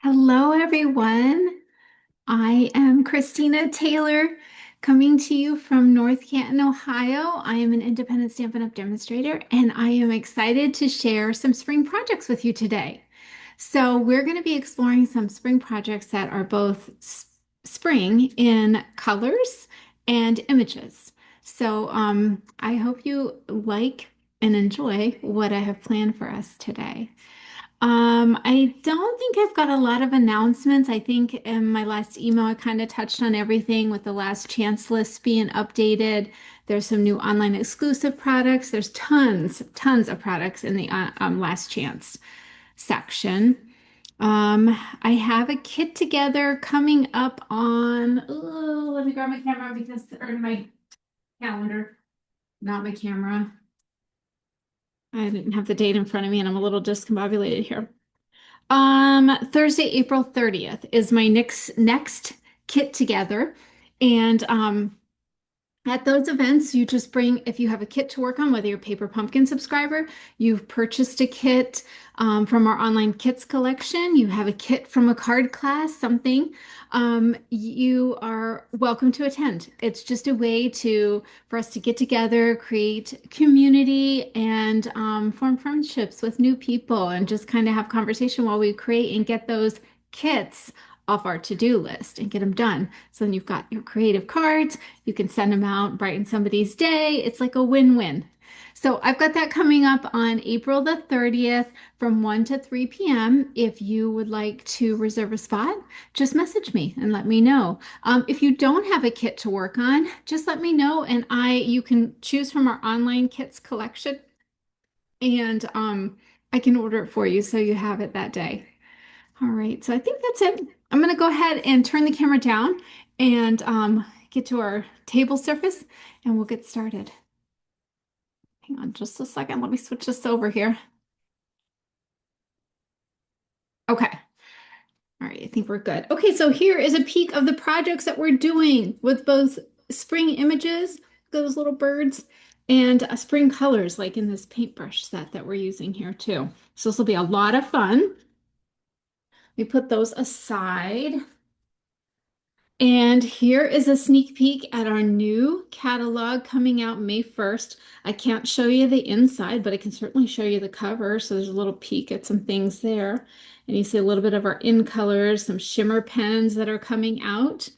Hello, everyone. I am Christina Taylor coming to you from North Canton, Ohio. I am an independent Stampin' Up! Demonstrator, and I am excited to share some spring projects with you today. So, we're going to be exploring some spring projects that are both spring in colors and images. I hope you like and enjoy what I have planned for us today. I don't think I've got a lot of announcements. I think in my last email, I kind of touched on everything with the last chance list being updated. There's some new online exclusive products. There's tons of products in the last chance section. I have a kit together coming up on, oh, let me grab my camera or my calendar, not my camera. I didn't have the date in front of me and I'm a little discombobulated here. Thursday, April 30th is my next kit together. And at those events, you just bring, if you have a kit to work on, whether you're a Paper Pumpkin subscriber, you've purchased a kit from our online kits collection, you have a kit from a card class, something, you are welcome to attend. It's just a way for us to get together, create community, and form friendships with new people, and just kind of have conversation while we create and get those kits off our to-do list and get them done. So then you've got your creative cards. You can send them out, brighten somebody's day. It's like a win-win. So I've got that coming up on April the 30th from 1 to 3 p.m. If you would like to reserve a spot, just message me and let me know. If you don't have a kit to work on, just let me know and you can choose from our online kits collection and I can order it for you so you have it that day. All right, so I think that's it. I'm going to go ahead and turn the camera down and get to our table surface and we'll get started. Hang on just a second. Let me switch this over here. Okay. All right, I think we're good. Okay, so here is a peek of the projects that we're doing with both spring images, those little birds, and spring colors like in this paintbrush set that we're using here too. So this will be a lot of fun. We put those aside. And here is a sneak peek at our new catalog coming out May 1st. I can't show you the inside, but I can certainly show you the cover. So there's a little peek at some things there. And you see a little bit of our in colors, some shimmer pens that are coming out.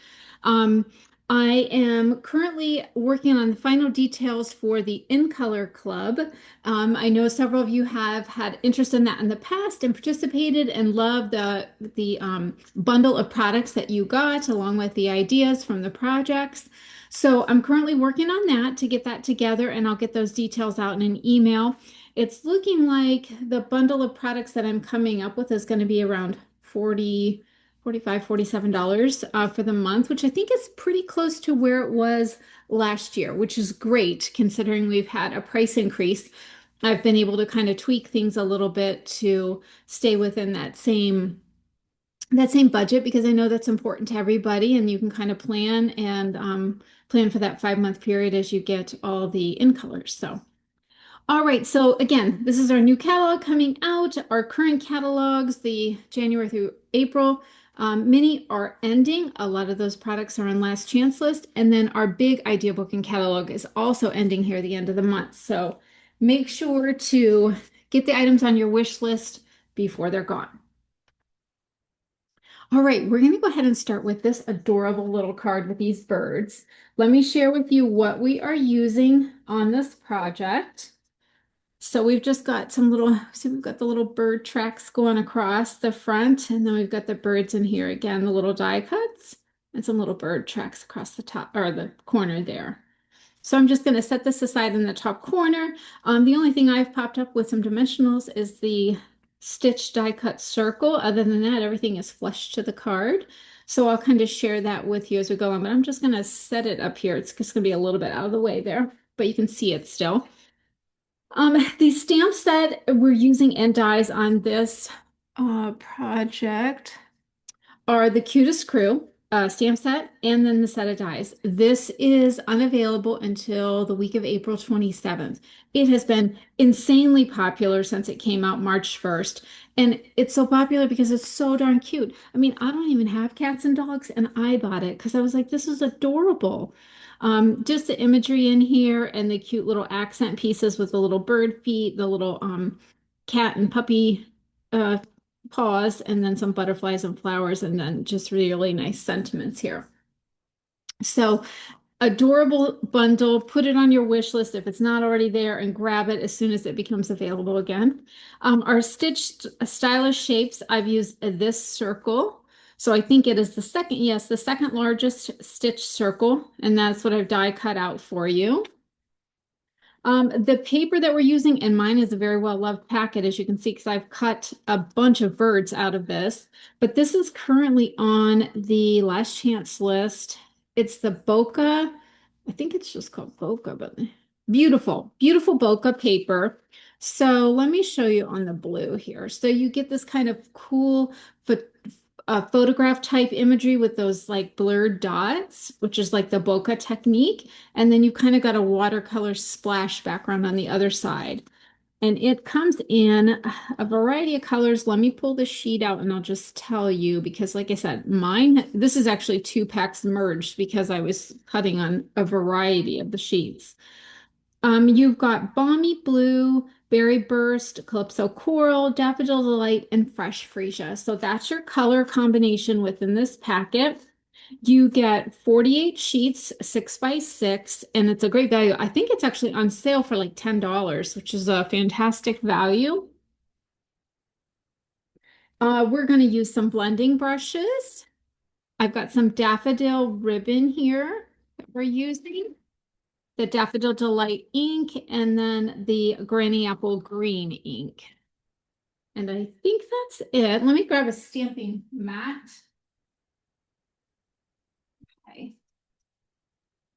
Um, I am currently working on the final details for the In Color Club. I know several of you have had interest in that in the past and participated and loved the bundle of products that you got along with the ideas from the projects. So I'm currently working on that to get that together and I'll get those details out in an email. It's looking like the bundle of products that I'm coming up with is going to be around 40, 45, $47 for the month, which I think is pretty close to where it was last year, which is great considering we've had a price increase. I've been able to kind of tweak things a little bit to stay within that same budget because I know that's important to everybody and you can kind of plan and plan for that 5 month period as you get all the in colors. So all right, so again, this is our new catalog coming out. Our current catalogs, the January through April mini are ending. A lot of those products are on last chance list. And then our big idea book and catalog is also ending here at the end of the month. So make sure to get the items on your wish list before they're gone. All right, we're going to go ahead and start with this adorable little card with these birds. Let me share with you what we are using on this project. So we've just got some little, see, we've got the little bird tracks going across the front, and then we've got the birds in here again, the little die cuts, and some little bird tracks across the top or the corner there. So I'm just going to set this aside in the top corner. The only thing I've popped up with some dimensionals is the stitch die cut circle. Other than that, everything is flush to the card. So I'll kind of share that with you as we go on, but I'm just going to set it up here. It's just going to be a little bit out of the way there, but you can see it still. The stamps that we're using and dies on this project are the cutest crew. stamp set and then the set of dies. This is unavailable until the week of April 27th. It has been insanely popular since it came out March 1st. And it's so popular because it's so darn cute. I mean, I don't even have cats and dogs, and I bought it because I was like, this is adorable. Just the imagery in here and the cute little accent pieces with the little bird feet, the little cat and puppy uh, paws, and then some butterflies and flowers, and then just really nice sentiments here. So adorable bundle. Put it on your wish list if it's not already there and grab it as soon as it becomes available again. Our stitched stylish shapes, I've used this circle. So I think it is the second, yes, the second largest stitch circle, and that's what I've die cut out for you. The paper that we're using, and mine is a very well loved packet, as you can see, because I've cut a bunch of birds out of this. But this is currently on the last chance list. It's the Boca, I think it's just called Boca, but beautiful, beautiful Boca paper. So let me show you on the blue here. So you get this kind of cool photograph type imagery with those like blurred dots, which is like the bokeh technique. And then you kind of got a watercolor splash background on the other side. And it comes in a variety of colors. Let me pull the sheet out and I'll just tell you because like I said, mine, this is actually two packs merged because I was cutting on a variety of the sheets. You've got Balmy Blue, Berry Burst, Calypso Coral, Daffodil Delight, and Fresh Freesia. So that's your color combination within this packet. You get 48 sheets, 6 by 6, and it's a great value. I think it's actually on sale for like $10, which is a fantastic value. We're going to use some blending brushes. I've got some daffodil ribbon here that we're using, the Daffodil Delight ink, and then the Granny Apple Green ink. And I think that's it. Let me grab a stamping mat. Okay.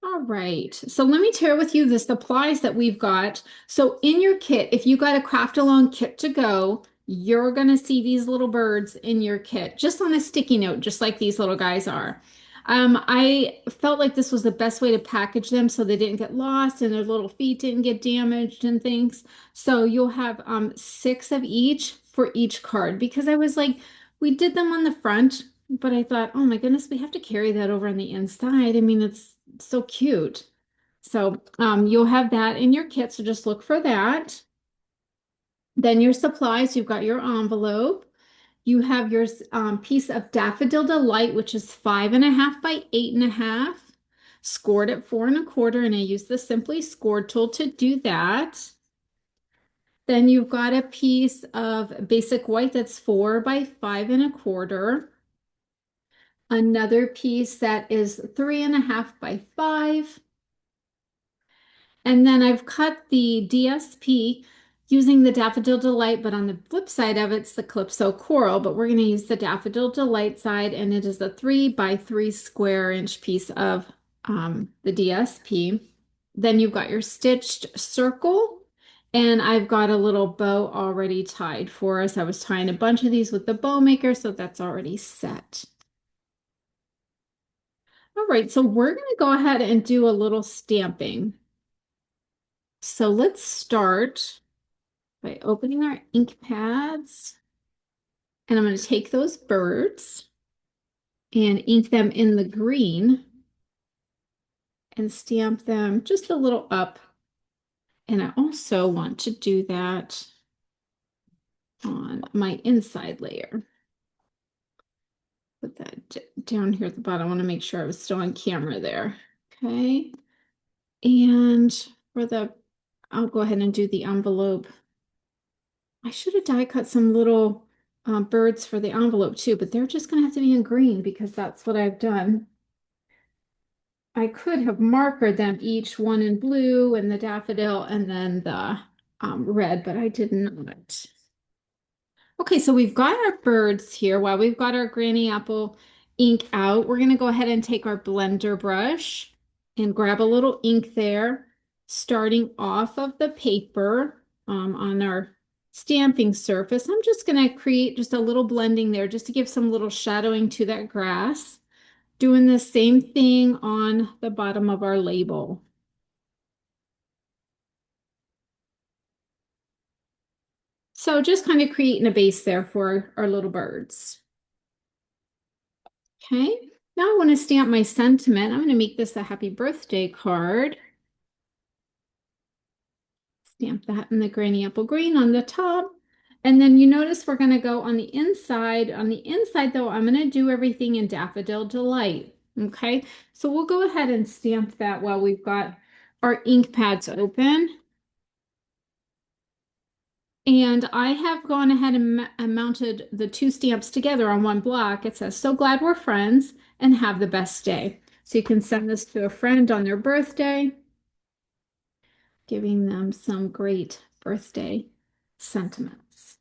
All right, so let me share with you the supplies that we've got. So in your kit, if you got a craft along kit to go, you're gonna see these little birds in your kit, just on a sticky note, just like these little guys are. I felt like this was the best way to package them so they didn't get lost and their little feet didn't get damaged and things. So you'll have 6 of each for each card because I was like, we did them on the front, but I thought, oh my goodness, we have to carry that over on the inside. I mean, it's so cute. So you'll have that in your kit, so just look for that. Then your supplies, you've got your envelope. You have your piece of Daffodil Delight, which is 5.5 by 8.5, scored at 4.25, and I use the Simply Scored tool to do that. Then you've got a piece of basic white that's 4 by 5.25. Another piece that is 3.5 by 5. And then I've cut the DSP using the Daffodil Delight, but on the flip side of it's the Calypso Coral, but we're going to use the Daffodil Delight side, and it is a 3 by 3 square inch piece of the DSP. Then you've got your stitched circle, and I've got a little bow already tied for us. I was tying a bunch of these with the bow maker, so that's already set. All right, so we're going to go ahead and do a little stamping. So let's start by opening our ink pads. And I'm going to take those birds and ink them in the green and stamp them just a little up. And I also want to do that on my inside layer. Put that down here at the bottom. I want to make sure I was still on camera there. Okay. And for the, I'll go ahead and do the envelope. I should have die cut some little birds for the envelope too, but they're just going to have to be in green because that's what I've done. I could have markered them each one in blue and the daffodil and then the red, but I did not. Okay, so we've got our birds here. While we've got our Granny Apple ink out, we're going to go ahead and take our blender brush and grab a little ink there, starting off of the paper on our stamping surface. I'm just going to create just a little blending there just to give some little shadowing to that grass. Doing the same thing on the bottom of our label. So just kind of creating a base there for our little birds. Okay, now I want to stamp my sentiment. I'm going to make this a happy birthday card. Stamp that in the granny apple green on the top. And then you notice we're going to go on the inside. On the inside, though, I'm going to do everything in Daffodil Delight. Okay, so we'll go ahead and stamp that while we've got our ink pads open. And I have gone ahead and mounted the two stamps together on one block. It says, "So glad we're friends and have the best day." So you can send this to a friend on their birthday, giving them some great birthday sentiments.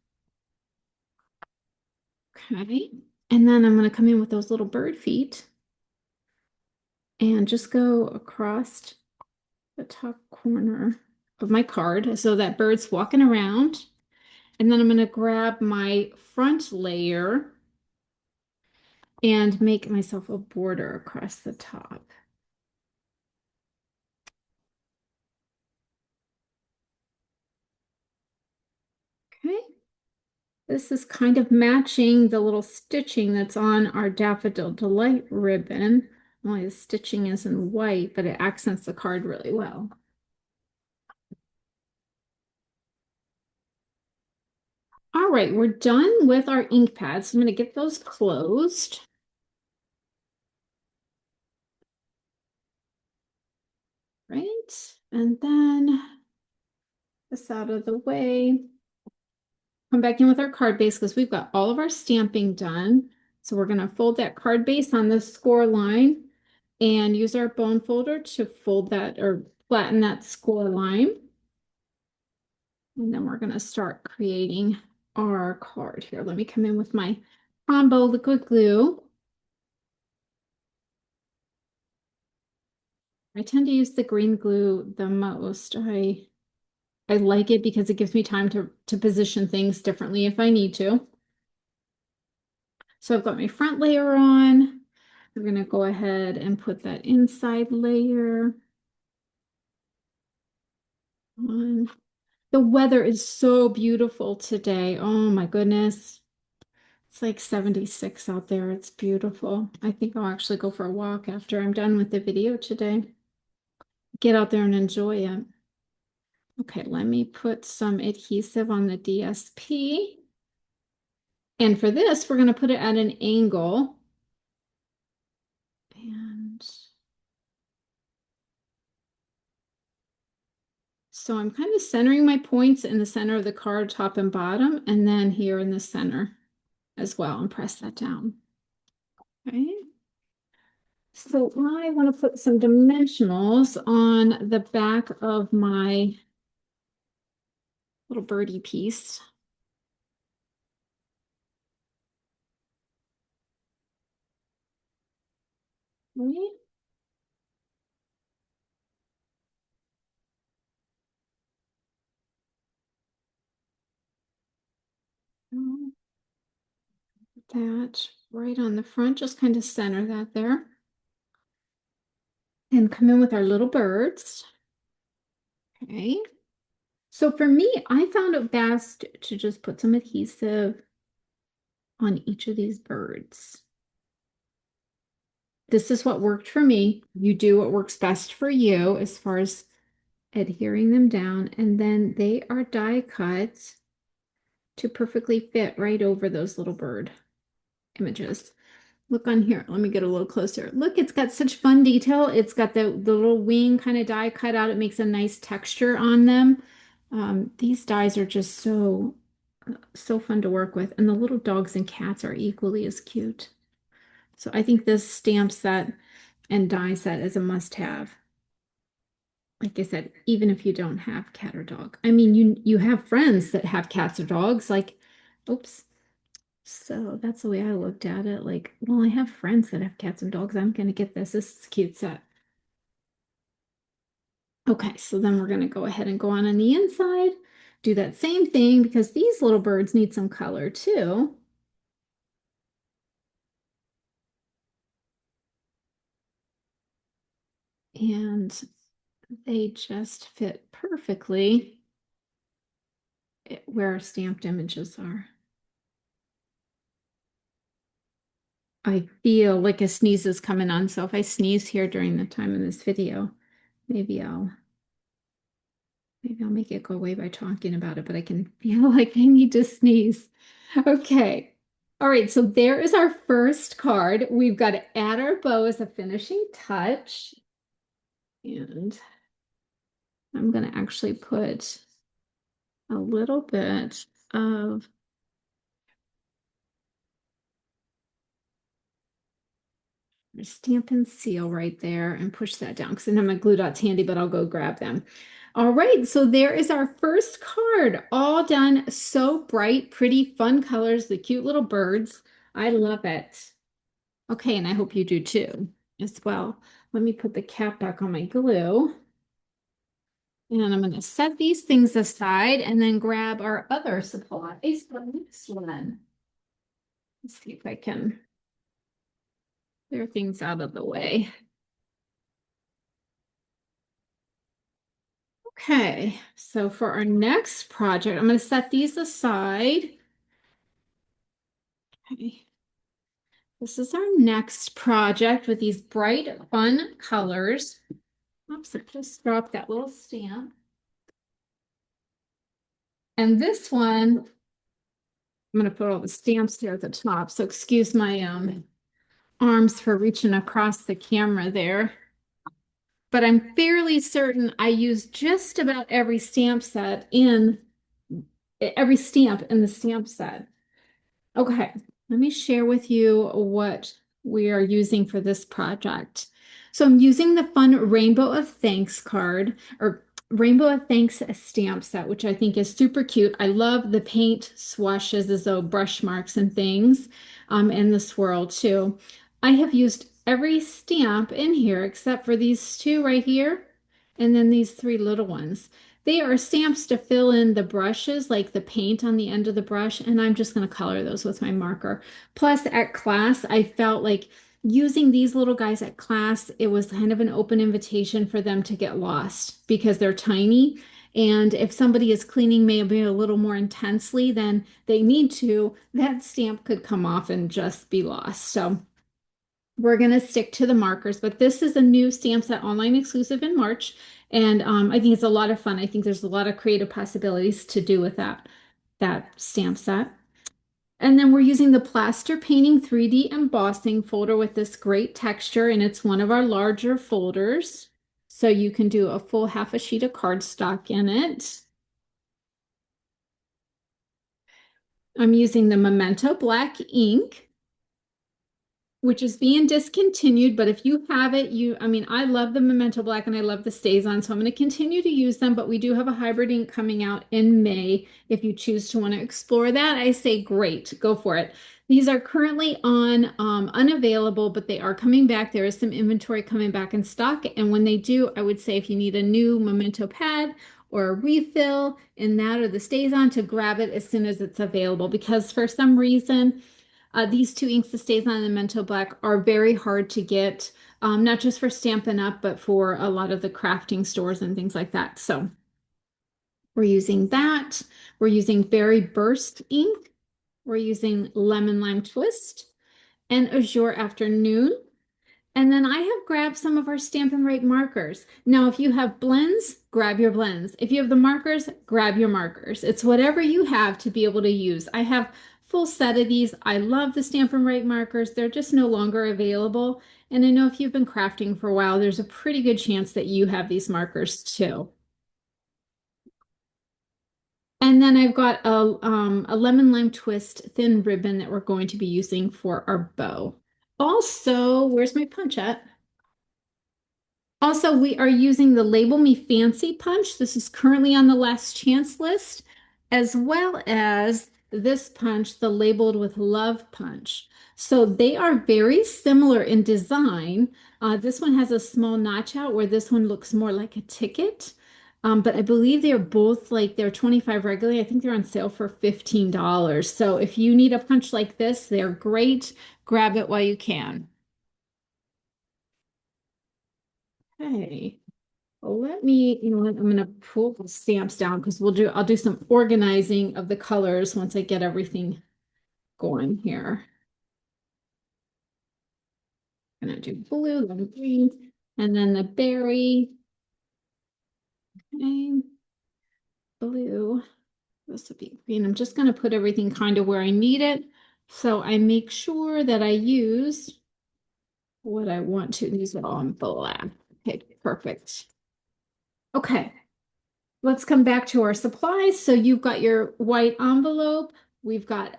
Okay. And then I'm going to come in with those little bird feet and just go across the top corner of my card so that bird's walking around. And then I'm going to grab my front layer and make myself a border across the top. Okay. This is kind of matching the little stitching that's on our Daffodil Delight ribbon. Only the stitching is in white, but it accents the card really well. All right, we're done with our ink pads. I'm going to get those closed. Right, and then this out of the way. Come back in with our card base because we've got all of our stamping done. So we're going to fold that card base on the score line and use our bone folder to fold that or flatten that score line. And then we're going to start creating our card here. Let me come in with my combo liquid glue. I tend to use the green glue the most. I like it because it gives me time to position things differently if I need to. So I've got my front layer on. We're going to go ahead and put that inside layer on. The weather is so beautiful today. Oh my goodness. It's like 76 out there. It's beautiful. I think I'll actually go for a walk after I'm done with the video today. Get out there and enjoy it. Okay, let me put some adhesive on the DSP. And for this, we're going to put it at an angle. And so I'm kind of centering my points in the center of the card, top and bottom, and then here in the center as well, and press that down. Okay. So I want to put some dimensionals on the back of my little birdie piece. Right. That right on the front, just kind of center that there. And come in with our little birds. Okay. So for me, I found it best to just put some adhesive on each of these birds. This is what worked for me. You do what works best for you as far as adhering them down. And then they are die cut to perfectly fit right over those little bird images. Look on here. Let me get a little closer. Look, it's got such fun detail. It's got the little wing kind of die cut out. It makes a nice texture on them. These dies are just so fun to work with. And the little dogs and cats are equally as cute. So I think this stamp set and die set is a must-have. Like I said, even if you don't have cat or dog. I mean, you have friends that have cats or dogs, like, oops. So that's the way I looked at it. Like, well, I have friends that have cats and dogs. I'm gonna get this. This is a cute set. Okay, so then we're gonna go ahead and go on the inside, do that same thing because these little birds need some color too. And they just fit perfectly where our stamped images are. I feel like a sneeze is coming on, so if I sneeze here during the time of this video, maybe I'll make it go away by talking about it, but I can feel like I need to sneeze. Okay. All right, so there is our first card. We've got to add our bow as a finishing touch. And I'm going to actually put a little bit of stamp and seal right there and push that down because I know my glue dots handy, but I'll go grab them. All right, so there is our first card, all done. So bright, pretty, fun colors, the cute little birds. I love it. Okay, and I hope you do too as well. Let me put the cap back on my glue. And I'm going to set these things aside and then grab our other supplies for the next one. Let's see if I can clear things out of the way. Okay, so for our next project, I'm going to set these aside. Okay, this is our next project with these bright, fun colors. Oops, I just dropped that little stamp. And this one, I'm going to put all the stamps here at the top. So excuse my arms for reaching across the camera there. But I'm fairly certain I used just about every stamp in the stamp set. Okay, let me share with you what we are using for this project. So I'm using the fun Rainbow of Thanks card or Rainbow of Thanks stamp set, which I think is super cute. I love the paint swashes as though brush marks and things, and the swirl too. I have used every stamp in here except for these two right here, and then these three little ones. They are stamps to fill in the brushes, like the paint on the end of the brush, and I'm just going to color those with my marker. Plus, at class, I felt like using these little guys at class, it was kind of an open invitation for them to get lost because they're tiny. And if somebody is cleaning maybe a little more intensely than they need to, that stamp could come off and just be lost. So we're going to stick to the markers, but this is a new stamp set online exclusive in March. And I think it's a lot of fun. I think there's a lot of creative possibilities to do with that stamp set. And then we're using the Plaster Painting 3D embossing folder with this great texture, and it's one of our larger folders. So you can do a full half a sheet of cardstock in it. I'm using the Memento Black ink, which is being discontinued, but if you have it, I mean, I love the Memento Black and I love the StazOn, so I'm going to continue to use them, but we do have a hybrid ink coming out in May. If you choose to want to explore that, I say great, go for it. These are currently on unavailable, but they are coming back. There is some inventory coming back in stock, and when they do, I would say if you need a new Memento pad or a refill in that or the StazOn, to grab it as soon as it's available, because for some reason, these two inks, the StazOn and the Memento Black, are very hard to get, not just for Stampin' Up, but for a lot of the crafting stores and things like that. So we're using that. We're using Berry Burst ink. We're using Lemon Lime Twist and Azure Afternoon. And then I have grabbed some of our Stampin' Write markers. Now, if you have blends, grab your blends. If you have the markers, grab your markers. It's whatever you have to be able to use. I have full set of these. I love the Stampin' Write markers. They're just no longer available. And I know if you've been crafting for a while, there's a pretty good chance that you have these markers too. And then I've got a lemon lime twist thin ribbon that we're going to be using for our bow. Also, where's my punch at? Also, we are using the Label Me Fancy punch. This is currently on the last chance list, as well as this punch, the Labeled with Love punch. So they are very similar in design. This one has a small notch out where this one looks more like a ticket. But I believe they're both like they're 25 regularly. I think they're on sale for $15. So if you need a punch like this, they're great. Grab it while you can. Okay. Well, let me, you know what, I'm gonna pull the stamps down because I'll do some organizing of the colors once I get everything going here. I'm gonna do blue, then green, and then the berry, okay, blue. This will be green. I'm just gonna put everything kind of where I need it. So I make sure that I use what I want to. These are all in black. Okay, perfect. Okay. Let's come back to our supplies. So you've got your white envelope. We've got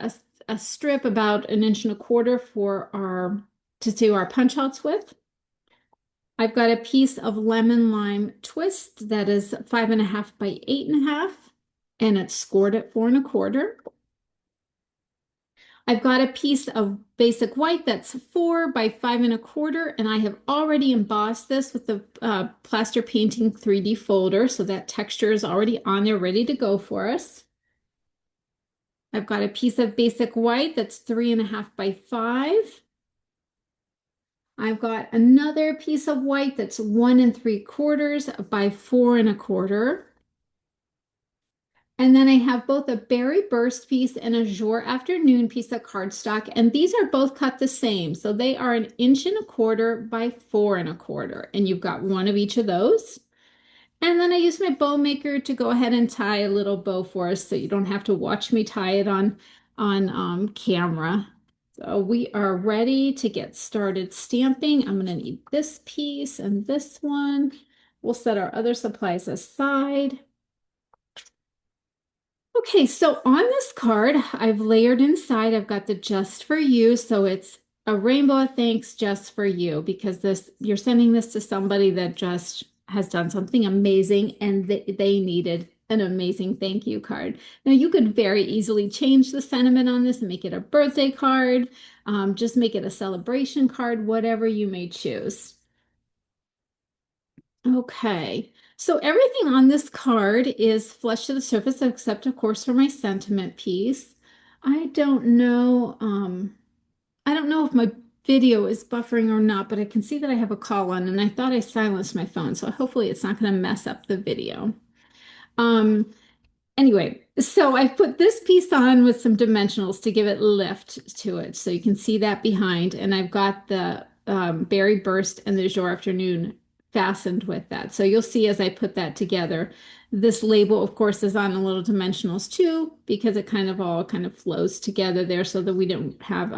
a strip about an inch and a quarter for our to do our punch outs with. I've got a piece of lemon lime twist that is 5.5 by 8.5, and it's scored at 4.25. I've got a piece of basic white that's 4 by 5.25, and I have already embossed this with the plaster painting 3D folder, so that texture is already on there ready to go for us. I've got a piece of basic white that's 3.5 by 5. I've got another piece of white that's 1 3/4 by 4.25. And then I have both a berry burst piece and a jour afternoon piece of cardstock, and these are both cut the same. So they are 1 1/4 by 4.25, and you've got one of each of those. And then I use my bow maker to go ahead and tie a little bow for us so you don't have to watch me tie it on camera. So we are ready to get started stamping. I'm going to need this piece and this one. We'll set our other supplies aside. Okay, so on this card, I've layered inside, I've got the just for you. So it's a rainbow of thanks just for you because this you're sending this to somebody that just has done something amazing and they needed an amazing thank you card. Now you could very easily change the sentiment on this and make it a birthday card, just make it a celebration card, whatever you may choose. Okay, so everything on this card is flush to the surface, except of course for my sentiment piece. I don't know if my video is buffering or not, but I can see that I have a call on, and I thought I silenced my phone, so hopefully it's not going to mess up the video. Um, Anyway, so I put this piece on with some dimensionals to give it lift to it. So you can see that behind. And I've got the Berry Burst and the Jour Afternoon fastened with that. So you'll see as I put that together, this label, of course, is on a little dimensionals too, because it kind of all kind of flows together there so that we don't have,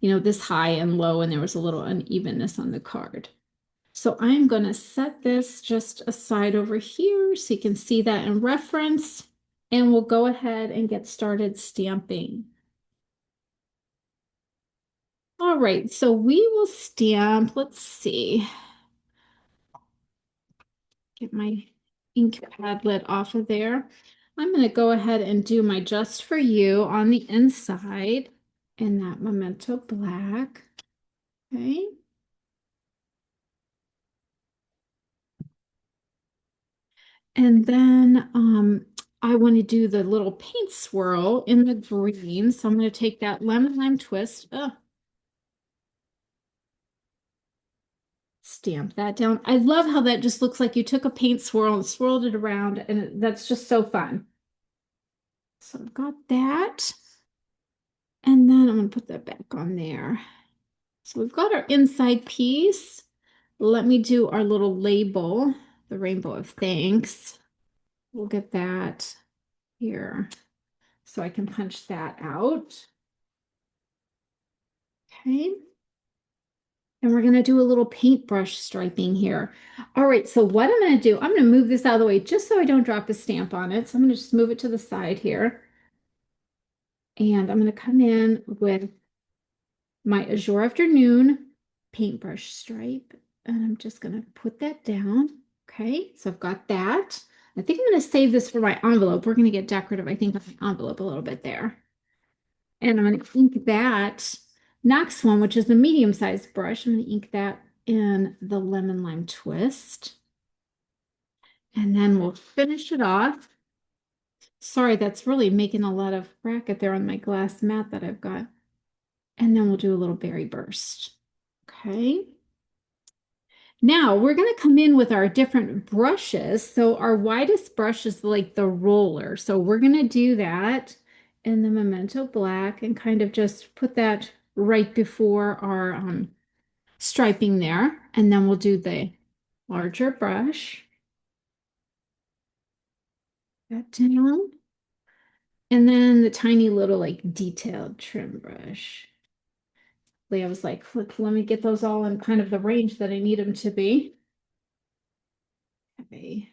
this high and low and there was a little unevenness on the card. So I'm going to set this just aside over here so you can see that in reference, and we'll go ahead and get started stamping. All right, so we will stamp, let's see, get my ink pad lid off of there. I'm going to go ahead and do my just for you on the inside in that Memento Black. Okay. And then I want to do the little paint swirl in the green. So I'm going to take that lemon lime twist, stamp that down. I love how that just looks like you took a paint swirl and swirled it around, and that's just so fun. So I've got that. And then I'm going to put that back on there. So we've got our inside piece. Let me do our little label, the rainbow of thanks. We'll get that here so I can punch that out. Okay. And we're going to do a little paintbrush striping here. All right, so what I'm going to do, I'm going to move this out of the way just so I don't drop a stamp on it. So I'm going to just move it to the side here. And I'm going to come in with my Azure Afternoon paintbrush stripe. And I'm just going to put that down. Okay, so I've got that. I think I'm going to save this for my envelope. We're going to get decorative, I think, with my envelope a little bit there. And I'm going to ink that next one, which is the medium-sized brush. I'm going to ink that in the lemon lime twist. And then we'll finish it off. Sorry, that's really making a lot of racket there on my glass mat that I've got. And then we'll do a little berry burst. Okay. Now we're going to come in with our different brushes. So our widest brush is like the roller. So we're going to do that in the Memento Black and kind of just put that right before our striping there. And then we'll do the larger brush, that down. And then the tiny little like detailed trim brush. I was like, let me get those all in kind of the range that I need them to be. Okay.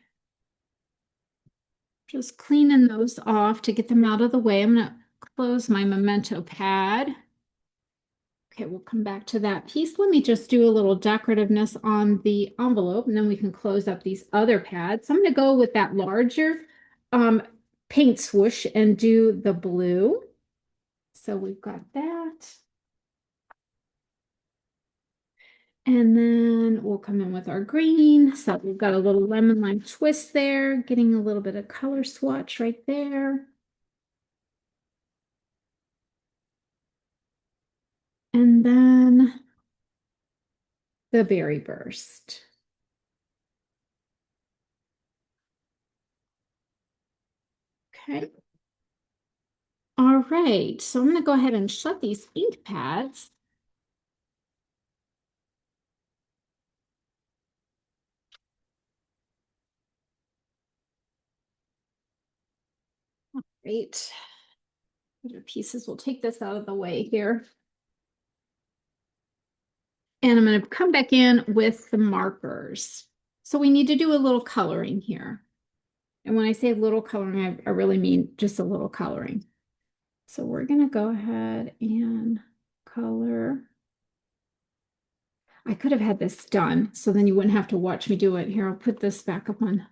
Just cleaning those off to get them out of the way. I'm going to close my Memento pad. Okay, we'll come back to that piece. Let me just do a little decorativeness on the envelope, and then we can close up these other pads. I'm going to go with that larger um, paint swoosh and do the blue. So we've got that. And then we'll come in with our green. So we've got a little lemon lime twist there, getting a little bit of color swatch right there. And then the berry burst. Okay. All right. So I'm going to go ahead and shut these ink pads. Great. Other pieces. We'll take this out of the way here. And I'm going to come back in with the markers. So we need to do a little coloring here. And when I say little coloring, I really mean just a little coloring. So we're going to go ahead and color. I could have had this done, so then you wouldn't have to watch me do it. Here, I'll put this back up on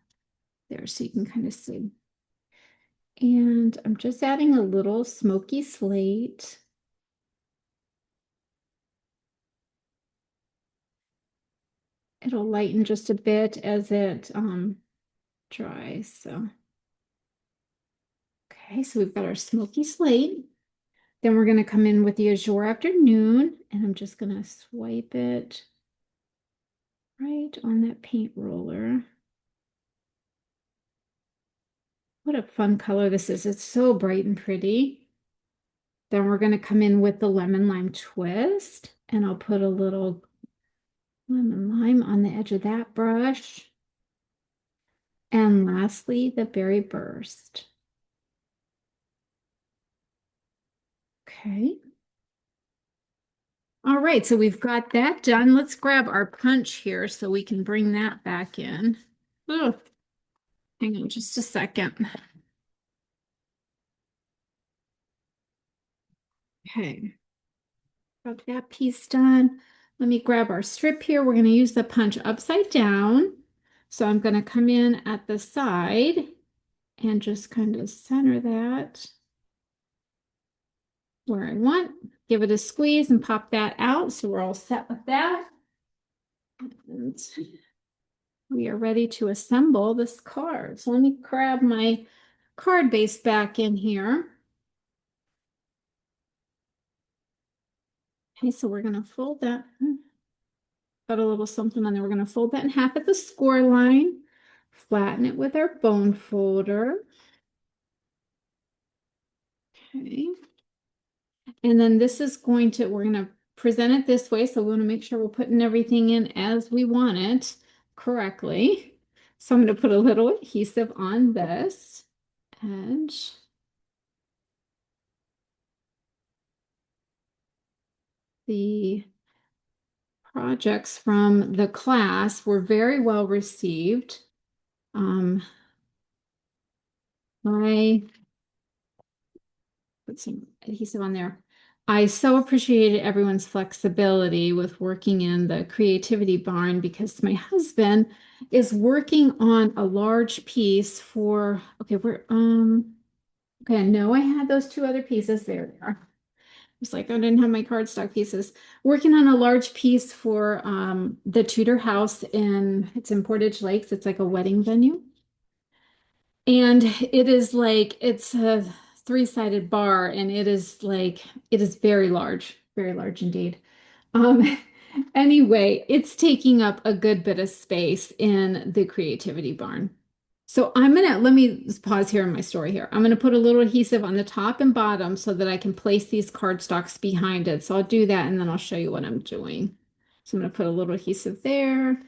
there so you can kind of see. And I'm just adding a little smoky slate. It'll lighten just a bit as it dries. So, okay, so we've got our smoky slate. Then we're going to come in with the Azure Afternoon, and I'm just going to swipe it right on that paint roller. What a fun color this is. It's so bright and pretty. Then we're going to come in with the lemon lime twist, and I'll put a little lemon lime on the edge of that brush. And lastly, the berry burst. Okay. All right, so we've got that done. Let's grab our punch here so we can bring that back in. Oh, hang on just a second. Okay, got that piece done. Let me grab our strip here. We're going to use the punch upside down. So I'm going to come in at the side and just kind of center that where I want. Give it a squeeze and pop that out. So we're all set with that. And we are ready to assemble this card. So let me grab my card base back in here. Okay, so we're going to fold that. Got a little something on there. We're going to fold that in half at the score line. Flatten it with our bone folder. Okay. And then this is going to, we're going to present it this way. So we want to make sure we're putting everything in as we want it correctly. So I'm going to put a little adhesive on this edge. The projects from the class were very well received. I put some adhesive on there. I so appreciated everyone's flexibility with working in the creativity barn because my husband is working on a large piece for, okay, okay, I know I had those two other pieces. There they are. It's like I didn't have my cardstock pieces. Working on a large piece for the Tudor house it's in Portage Lakes. It's like a wedding venue. And it is like it's a three-sided bar, and it is very large indeed. Um, Anyway, it's taking up a good bit of space in the creativity barn. So let me pause here in my story here. I'm gonna put a little adhesive on the top and bottom so that I can place these cardstocks behind it. So I'll do that and then I'll show you what I'm doing. So I'm gonna put a little adhesive there.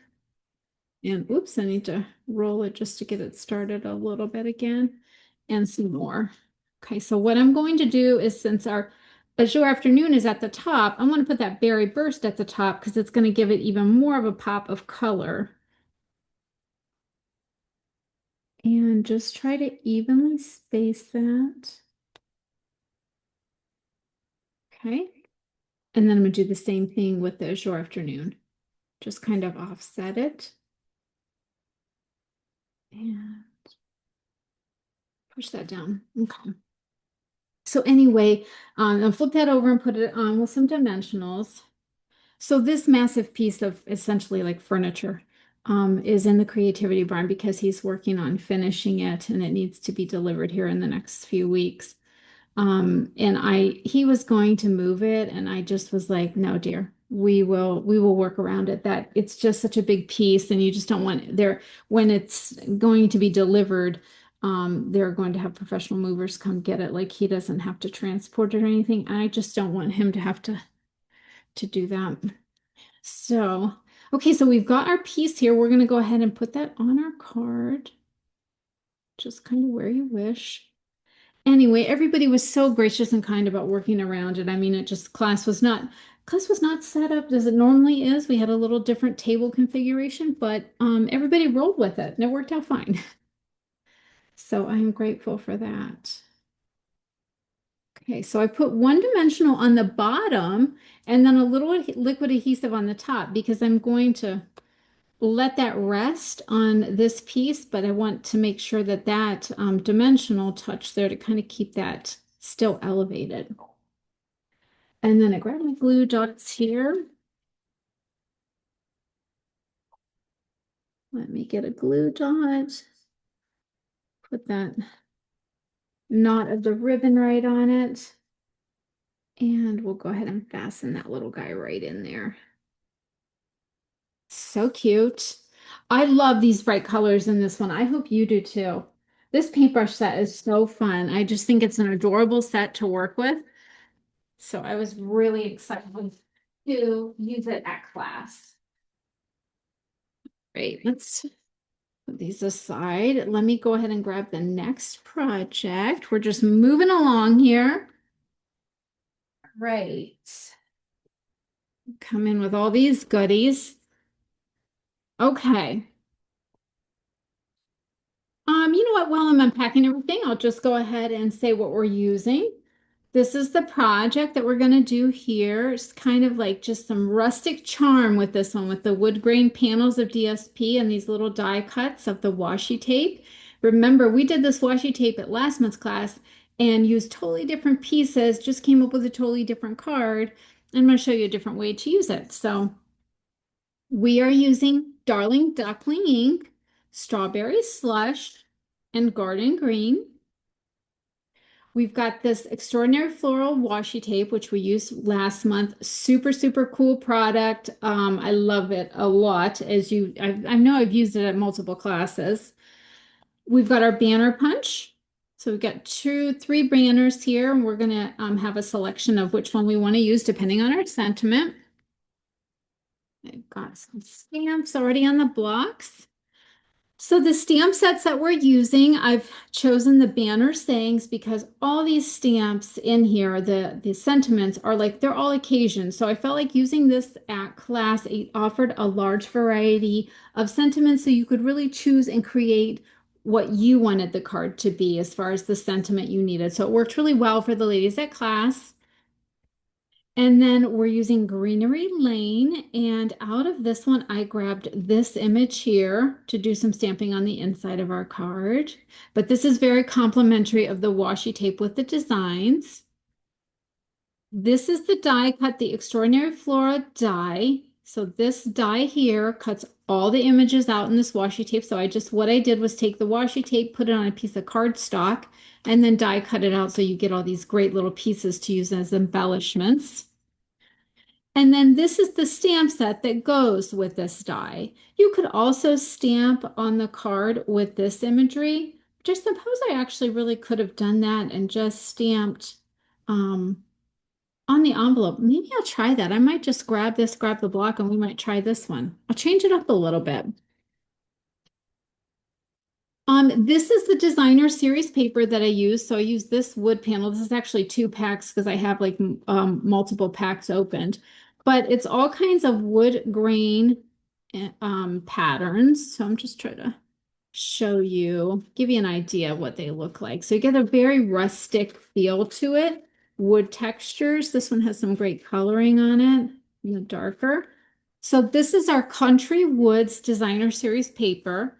And oops, I need to roll it just to get it started a little bit again and some more. Okay, so what I'm going to do is since our Azure Afternoon is at the top, I'm going to put that Berry Burst at the top because it's going to give it even more of a pop of color. And just try to evenly space that. Okay. And then I'm going to do the same thing with the Azure Afternoon. Just kind of offset it. And push that down. Okay. So anyway, I'll flip that over and put it on with some dimensionals. So this massive piece of essentially like furniture is in the creativity barn because he's working on finishing it and it needs to be delivered here in the next few weeks. And he was going to move it and I just was like, no, dear, we will work around it. That it's just such a big piece and you just don't want there when it's going to be delivered. They're going to have professional movers come get it. Like he doesn't have to transport it or anything. I just don't want him to have to do that. So, okay, so we've got our piece here. We're going to go ahead and put that on our card, just kind of where you wish. Anyway, everybody was so gracious and kind about working around it. I mean, it just class was not set up as it normally is. We had a little different table configuration, but everybody rolled with it and it worked out fine. So I'm grateful for that. Okay, so I put one dimensional on the bottom and then a little liquid adhesive on the top because I'm going to let that rest on this piece, but I want to make sure that that dimensional touch there to kind of keep that still elevated. And then I grab my glue dots here. Let me get a glue dot. Put that knot of the ribbon right on it. And we'll go ahead and fasten that little guy right in there. So cute. I love these bright colors in this one. I hope you do too. This paintbrush set is so fun. I just think it's an adorable set to work with. So I was really excited to use it at class. Great, let's put these aside. Let me go ahead and grab the next project. We're just moving along here. Right. Come in with all these goodies. Okay. You know what? While I'm unpacking everything, I'll just go ahead and say what we're using. This is the project that we're going to do here. It's kind of like just some rustic charm with this one, with the wood grain panels of DSP and these little die cuts of the washi tape. Remember, we did this washi tape at last month's class and used totally different pieces, just came up with a totally different card. I'm going to show you a different way to use it. So we are using Darling Duckling ink, Strawberry Slush, and Garden Green. We've got this Extraordinary Floral washi tape, which we used last month. Super, super cool product. I love it a lot. I know I've used it at multiple classes. We've got our banner punch. So we've got three banners here, and we're gonna have a selection of which one we want to use depending on our sentiment. I've got some stamps already on the blocks. So the stamp sets that we're using, I've chosen the banner sayings because all these stamps in here, the sentiments are like, they're all occasions. So I felt like using this at class, it offered a large variety of sentiments so you could really choose and create what you wanted the card to be as far as the sentiment you needed. So it worked really well for the ladies at class. And then we're using Greenery Lane. And out of this one, I grabbed this image here to do some stamping on the inside of our card. But this is very complimentary of the washi tape with the designs. This is the die cut, the Extraordinary Flora die. So this die here cuts all the images out in this washi tape. So what I did was take the washi tape, put it on a piece of cardstock, and then die cut it out so you get all these great little pieces to use as embellishments. And then this is the stamp set that goes with this die. You could also stamp on the card with this imagery, which I suppose I actually really could have done that and just stamped um, on the envelope. Maybe I'll try that. I might just grab this, grab the block, and we might try this one. I'll change it up a little bit. This is the designer series paper that I use. So I use this wood panel. This is actually two packs because I have like multiple packs opened, but it's all kinds of wood grain patterns. So I'm just trying to show you, give you an idea of what they look like. So you get a very rustic feel to it. Wood textures. This one has some great coloring on it, in the darker. So this is our Country Woods Designer Series paper.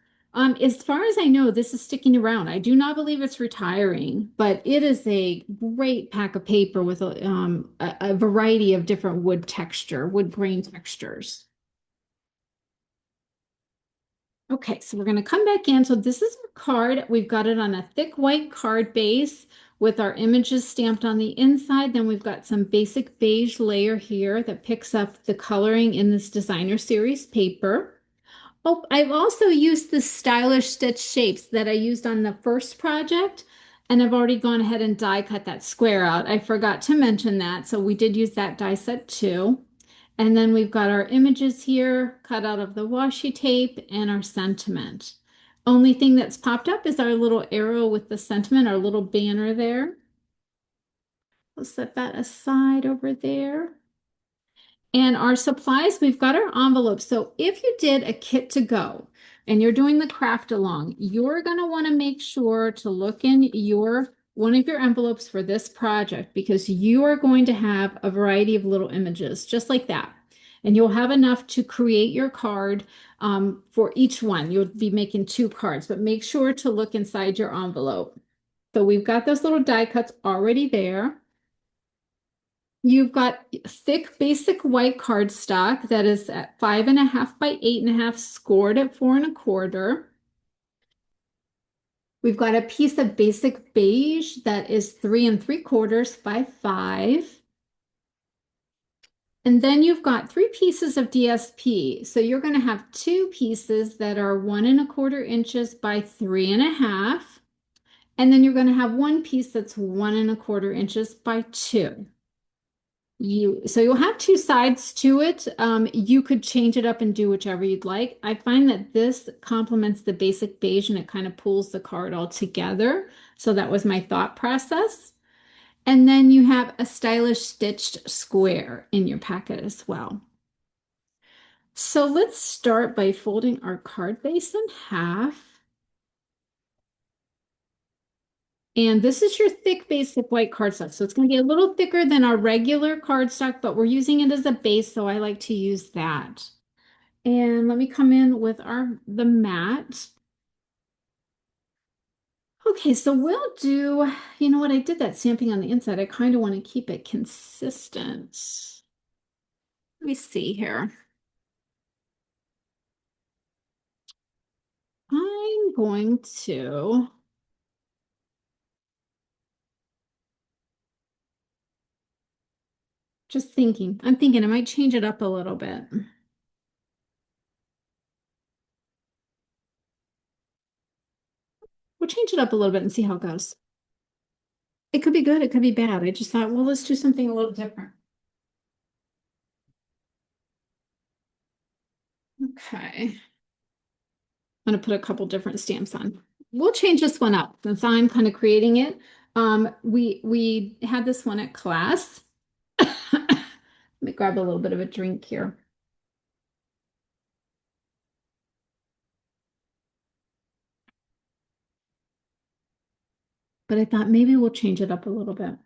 As far as I know, this is sticking around. I do not believe it's retiring, but it is a great pack of paper with a variety of different wood grain textures. Okay, so we're going to come back in. So this is our card. We've got it on a thick white card base with our images stamped on the inside. Then we've got some basic beige layer here that picks up the coloring in this designer series paper. Oh, I've also used the stylish stitch shapes that I used on the first project, and I've already gone ahead and die cut that square out. I forgot to mention that, so we did use that die set too. And then we've got our images here cut out of the washi tape and our sentiment. Only thing that's popped up is our little arrow with the sentiment, our little banner there. We'll set that aside over there. And our supplies, we've got our envelopes. So if you did a kit to go and you're doing the craft along, you're going to want to make sure to look in your one of your envelopes for this project because you are going to have a variety of little images just like that. And you'll have enough to create your card for each one. You'll be making two cards, but make sure to look inside your envelope. So we've got those little die cuts already there. You've got thick basic white cardstock that is at 5.5 by 8.5, scored at 4.25. We've got a piece of basic beige that is 3.75 by 5. And then you've got three pieces of DSP. So you're going to have two pieces that are 1.25 inches by 3.5. And then you're going to have one piece that's 1.25 inches by 2. So you'll have two sides to it. You could change it up and do whichever you'd like. I find that this complements the basic beige and it kind of pulls the card all together. So that was my thought process. And then you have a stylish stitched square in your packet as well. So let's start by folding our card base in half. And this is your thick basic white cardstock. So it's going to be a little thicker than our regular cardstock, but we're using it as a base, so I like to use that. And let me come in with the mat. Okay, so we'll do, you know what, I did that stamping on the inside. I kind of want to keep it consistent. Let me see here. I'm going to just thinking. I'm thinking I might change it up a little bit. We'll change it up a little bit and see how it goes. It could be good, it could be bad. I just thought, well, let's do something a little different. Okay. I'm going to put a couple different stamps on. We'll change this one up since I'm kind of creating it. We had this one at class. Let me grab a little bit of a drink here. But I thought maybe we'll change it up a little bit.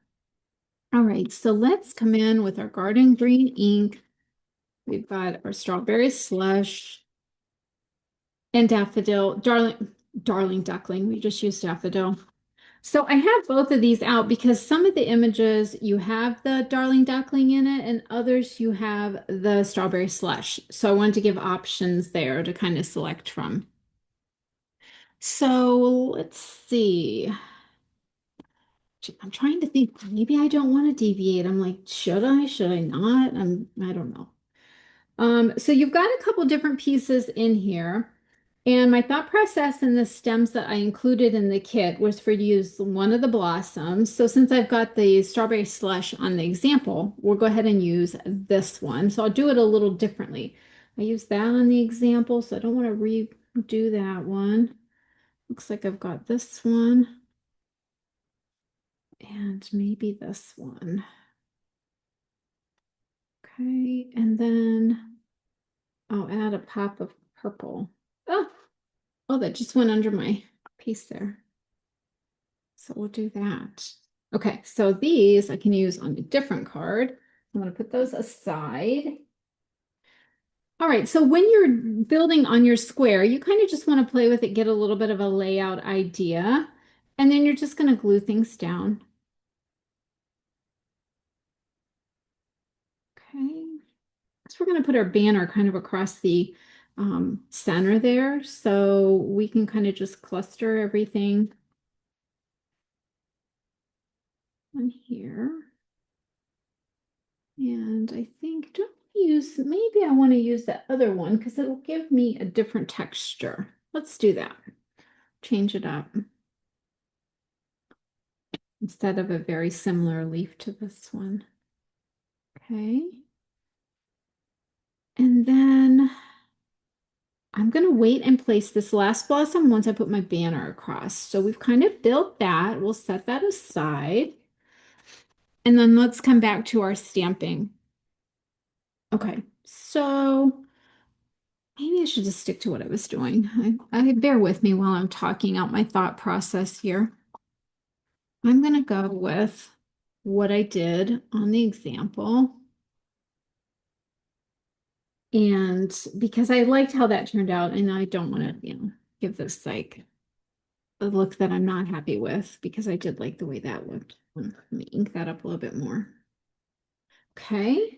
All right, so let's come in with our garden green ink. We've got our strawberry slush and daffodil, darling duckling. We just used daffodil. So I have both of these out because some of the images you have the darling duckling in it and others you have the strawberry slush. So I wanted to give options there to kind of select from. So let's see. I'm trying to think, maybe I don't want to deviate. I'm like, should I? Should I not? I don't know. So you've got a couple different pieces in here. And my thought process in the stems that I included in the kit was for use one of the blossoms. So since I've got the strawberry slush on the example, we'll go ahead and use this one. So I'll do it a little differently. I used that on the example, so I don't want to redo that one. Looks like I've got this one and maybe this one. Okay, and then I'll add a pop of purple. Oh, oh, that just went under my piece there. So we'll do that. Okay, so these I can use on a different card. I'm going to put those aside. All right, so when you're building on your square, you kind of just want to play with it, get a little bit of a layout idea, and then you're just going to glue things down. Okay, so we're going to put our banner kind of across the center there, so we can kind of just cluster everything on here. And I think, maybe I want to use that other one because it'll give me a different texture. Let's do that. Change it up instead of a very similar leaf to this one. Okay. And then I'm going to wait and place this last blossom once I put my banner across. So we've kind of built that. We'll set that aside. And then let's come back to our stamping. Okay, so maybe I should just stick to what I was doing. I bear with me while I'm talking out my thought process here. I'm going to go with what I did on the example. And because I liked how that turned out, and I don't want to, give this like a look that I'm not happy with because I did like the way that looked. Let me ink that up a little bit more. Okay.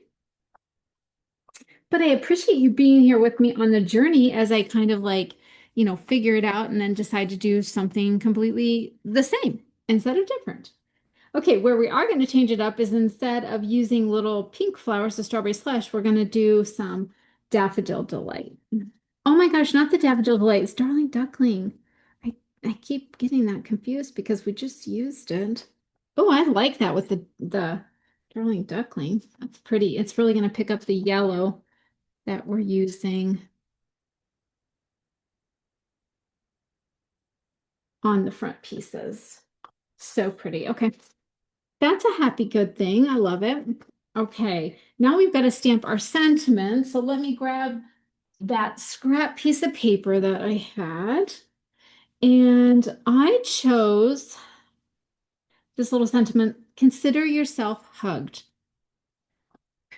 But I appreciate you being here with me on the journey as I kind of like, figure it out and then decide to do something completely the same instead of different. Okay, where we are going to change it up is instead of using little pink flowers, the strawberry slush, we're going to do some daffodil delight. Oh my gosh, not the daffodil delight, it's darling duckling. I, I keep getting that confused because we just used it. Oh, I like that with the darling duckling. That's pretty. It's really going to pick up the yellow that we're using on the front pieces. So pretty. Okay. That's a happy, good thing. I love it. Okay. Now we've got to stamp our sentiment. So let me grab that scrap piece of paper that I had. And I chose this little sentiment, consider yourself hugged.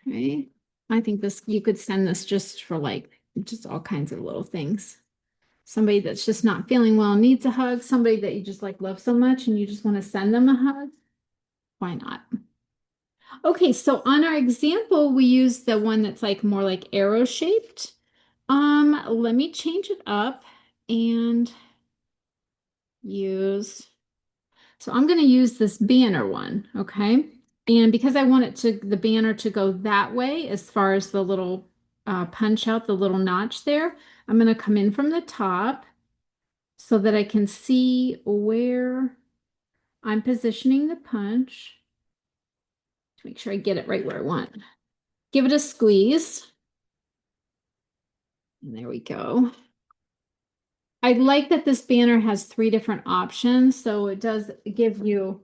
Okay. I think you could send this just for like, just all kinds of little things. Somebody that's just not feeling well needs a hug, somebody that you just like love so much and you just want to send them a hug. Why not? Okay, so on our example, we use the one that's like more like arrow shaped. Let me change it up and use, so I'm going to use this banner one, okay? And because I want the banner to go that way, as far as the little punch out, the little notch there, I'm going to come in from the top so that I can see where I'm positioning the punch to make sure I get it right where I want. Give it a squeeze. And there we go. I like that this banner has 3 different options, so it does give you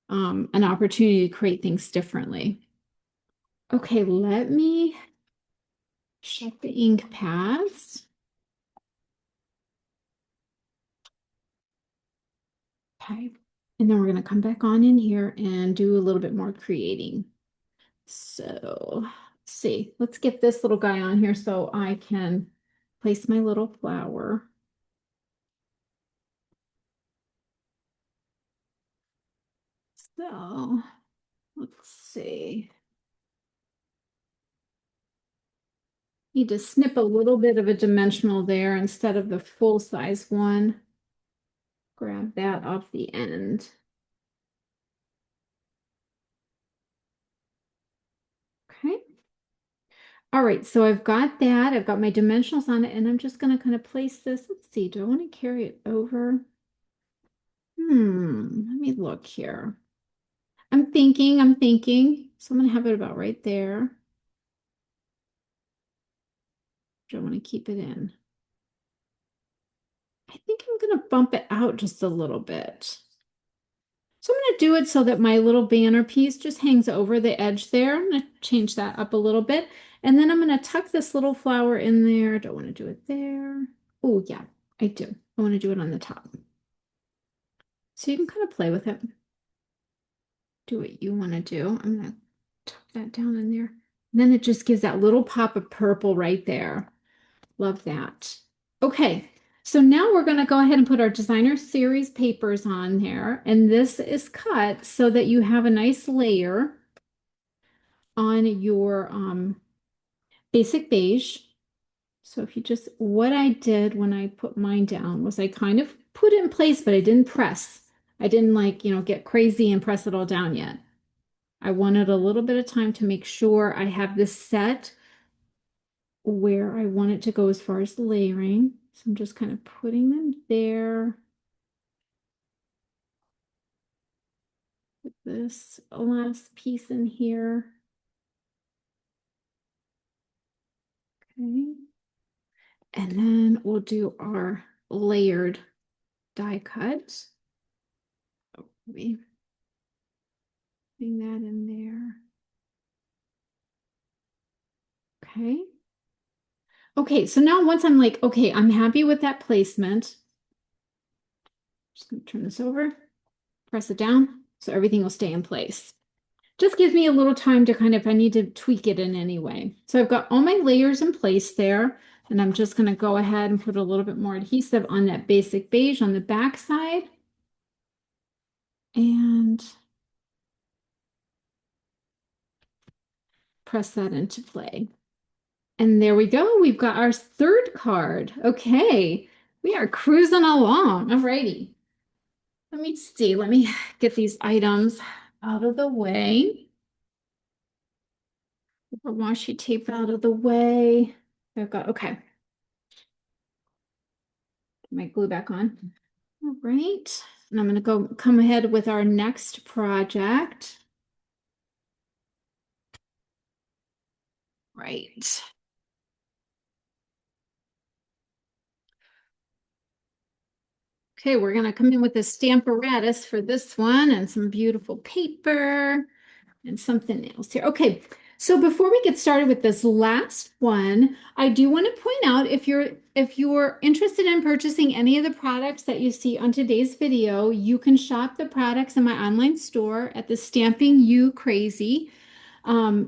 an opportunity to create things differently. Okay, let me check the ink pads. Okay, and then we're going to come back on in here and do a little bit more creating. So let's see, let's get this little guy on here so I can place my little flower. So let's see. Need to snip a little bit of a dimensional there instead of the full size one. Grab that off the end. All right, so I've got that. I've got my dimensionals on it, and I'm just going to kind of place this. Let's see, do I want to carry it over? Let me look here. I'm thinking. So I'm going to have it about right there. Do I want to keep it in? I think I'm going to bump it out just a little bit. So I'm going to do it so that my little banner piece just hangs over the edge there. I'm going to change that up a little bit. And then I'm going to tuck this little flower in there. Don't want to do it there. Oh, yeah, I do. I want to do it on the top. So you can kind of play with it. Do what you want to do. I'm going to tuck that down in there. And then it just gives that little pop of purple right there. Love that. Okay, so now we're going to go ahead and put our designer series papers on there. And this is cut so that you have a nice layer on your basic beige. So if you just, what I did when I put mine down was I kind of put it in place, but I didn't press. I didn't like, get crazy and press it all down yet. I wanted a little bit of time to make sure I have this set where I want it to go as far as layering. So I'm just kind of putting them there. Put this last piece in here. Okay. And then we'll do our layered die cut. Maybe putting that in there. Okay. Okay, so now once I'm like, okay, I'm happy with that placement. Just gonna turn this over, press it down, so everything will stay in place. Just gives me a little time to kind of, if I need to tweak it in any way. So I've got all my layers in place there, and I'm just gonna go ahead and put a little bit more adhesive on that basic beige on the back side. And press that into play. And there we go. We've got our third card. Okay, we are cruising along. Alrighty. Let me see. Let me get these items out of the way. Get the washi tape out of the way. I've got, okay. Get my glue back on. All right. And I'm going to come ahead with our next project. Right. Okay, we're going to come in with a Stamparatus for this one and some beautiful paper and something else here. Okay, so before we get started with this last one, I do want to point out if you're interested in purchasing any of the products that you see on today's video, you can shop the products in my online store at the Stamping You Crazy. Yeah,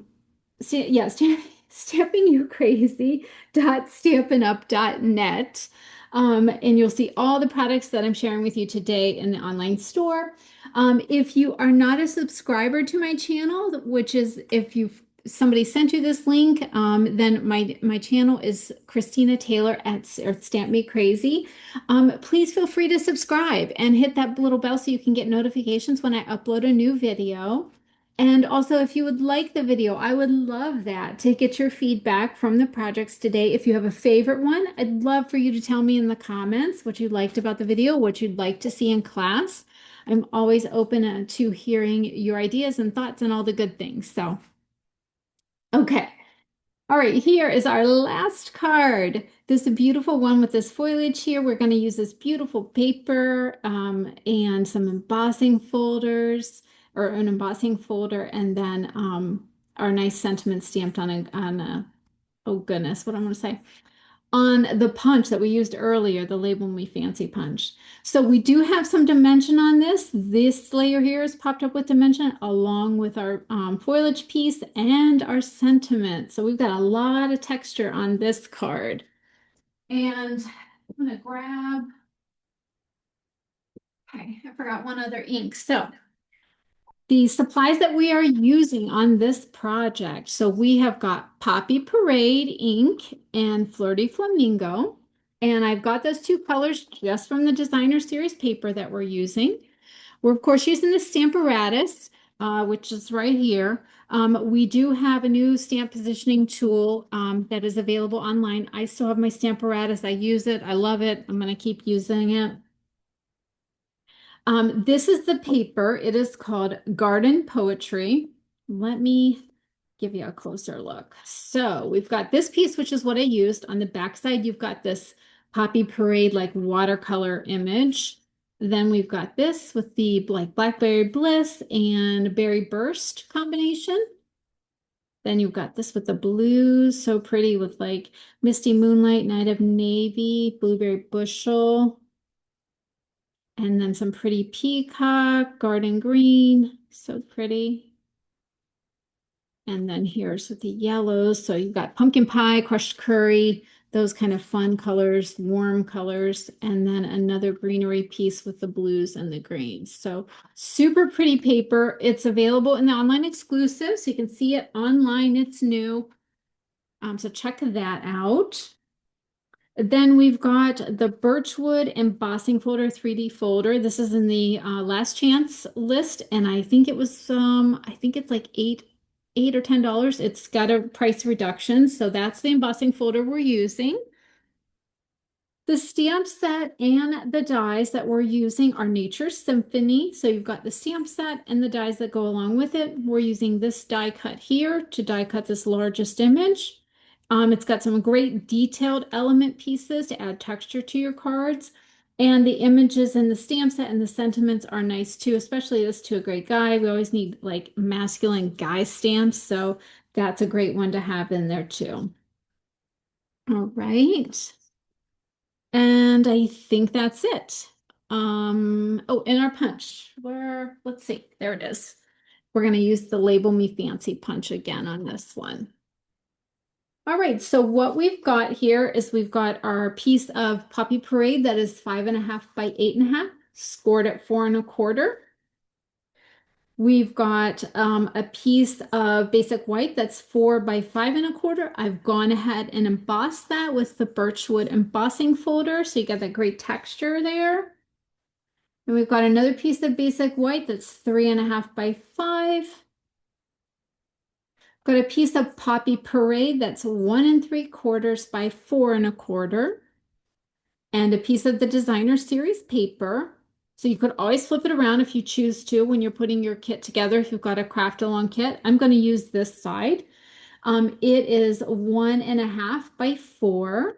stampingyoucrazy.stampinup.net. And you'll see all the products that I'm sharing with you today in the online store. If you are not a subscriber to my channel, which is if somebody sent you this link, then my channel is Christina Taylor at Stamp Me Crazy. Please feel free to subscribe and hit that little bell so you can get notifications when I upload a new video. And also, if you would like the video, I would love that to get your feedback from the projects today. If you have a favorite one, I'd love for you to tell me in the comments what you liked about the video, what you'd like to see in class. I'm always open to hearing your ideas and thoughts and all the good things. So, okay. All right, here is our last card. This is a beautiful one with this foliage here. We're going to use this beautiful paper and some embossing folders or an embossing folder and then our nice sentiment stamped oh goodness, what I'm going to say? On the punch that we used earlier, the Label Me Fancy punch. So we do have some dimension on this. This layer here is popped up with dimension along with our foliage piece and our sentiment. So we've got a lot of texture on this card. And I'm gonna grab, okay, I forgot one other ink. So the supplies that we are using on this project. So we have got Poppy Parade ink and Flirty Flamingo. And I've got those two colors just from the designer series paper that we're using. We're of course using the Stamparatus. which is right here. We do have a new stamp positioning tool that is available online. I still have my stamp apparatus. I use it. I love it. I'm going to keep using it. This is the paper. It is called Garden Poetry. Let me give you a closer look. So we've got this piece, which is what I used. On the back side, you've got this Poppy Parade like watercolor image. Then we've got this with the like Blackberry Bliss and Berry Burst combination. Then you've got this with the blues, so pretty with like Misty Moonlight, Night of Navy, Blueberry Bushel. And then some pretty peacock, garden green, so pretty. And then here's with the yellows. So you've got pumpkin pie, crushed curry, those kind of fun colors, warm colors, and then another greenery piece with the blues and the greens. So super pretty paper. It's available in the online exclusive, so you can see it online. It's new. So check that out. Then we've got the Birchwood embossing folder, 3D folder. This is in the last chance list, and I think it was I think it's like eight or $10. It's got a price reduction, so that's the embossing folder we're using. The stamp set and the dies that we're using are Nature Symphony. So you've got the stamp set and the dies that go along with it. We're using this die cut here to die cut this largest image. It's got some great detailed element pieces to add texture to your cards. And the images in the stamp set and the sentiments are nice too, especially this to a great guy. We always need like masculine guy stamps, so that's a great one to have in there too. All right. And I think that's it. Oh, and our punch. Let's see, there it is. We're going to use the Label Me Fancy punch again on this one. All right, so what we've got here is we've got our piece of Poppy Parade that is 5.5 by 8.5, scored at 4.25. We've got a piece of basic white that's 4 by 5.25. I've gone ahead and embossed that with the Birchwood embossing folder, so you got that great texture there. And we've got another piece of basic white that's 3.5 by 5. Got a piece of Poppy Parade that's 1.75 by 4.25. And a piece of the Designer Series paper. So you could always flip it around if you choose to when you're putting your kit together, if you've got a craft along kit. I'm going to use this side. It is 1.5 by 4.